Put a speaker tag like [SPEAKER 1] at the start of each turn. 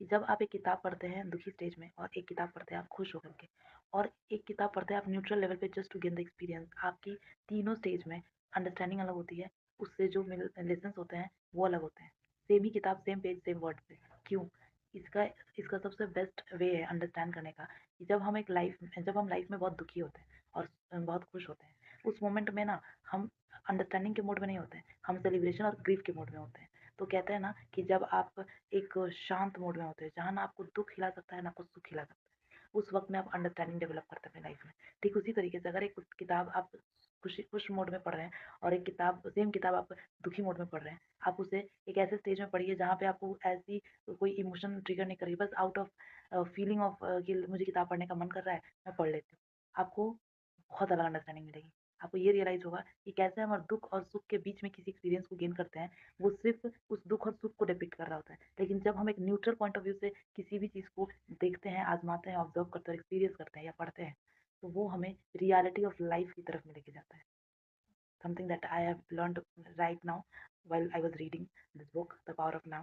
[SPEAKER 1] कि जब आप एक किताब पढ़ते हैं दुखी स्टेज में और एक किताब पढ़ते हैं आप खुश होकर के और एक किताब पढ़ते हैं आप न्यूट्रल लेवल पे just to gain the experience, आपकी तीनों स्टेज में अंडरस्टैंडिंग अलग होती है। उससे जो लेसन्स होते हैं वो अलग होते हैं। सेम ही किताब, सेम पेज, सेम वर्ड पे। क्यों? इसका इसका सबसे बेस्ट वे है अंडरस्टैंड करने का कि जब हम लाइफ में बहुत दुखी होते हैं और बहुत खुश होते हैं, उस मोमेंट में ना हम अंडरस्टैंडिंग के मोड में नहीं होते हैं, हम सेलिब्रेशन और ग्रीफ के मोड में होते हैं। तो कहते हैं ना कि जब आप एक शांत मोड में होते हैं, जहाँ ना आपको दुःख खिला सकता है, ना आपको सुख खिला सकता है, उस वक़्त में आप अंडरस्टैंडिंग डेवलप करते हैं अपनी लाइफ़ में। ठीक उसी तरीके से अगर एक किताब आप खुश मोड में पढ़ रहे हैं और एक किताब सेम किताब आप दुखी मोड में पढ़ रहे हैं, आप उसे एक ऐसे स्टेज में पढ़िए जहाँ पे आपको ऐसी कोई इमोशन ट्रिगर नहीं कर रही, बस आउट ऑफ फीलिंग ऑफ कि मुझे किताब पढ़ने का मन कर रहा है, मैं पढ़ लेती हूँ। आपको बहुत अलग अंडरस्टैंडिंग मिलेगी। आपको ये रियलाइज़ होगा कि कैसे हम दुःख और सुख के बीच में किसी एक्सपीरियंस को गेन करते हैं, वो सिर्फ़ उस दुःख और सुख को डिपिक्ट कर रहा होता है। लेकिन जब हम एक न्यूट्रल पॉइंट ऑफ व्यू से किसी भी चीज़ को देखते हैं, आज़माते हैं, ऑब्ज़र्व करते हैं, एक्सपीरियंस करते हैं या पढ़ते हैं, तो वो हमें रियलिटी ऑफ लाइफ़ की तरफ में लेके जाता है। Something that I have learned right now while I was reading this book, The Power of Now.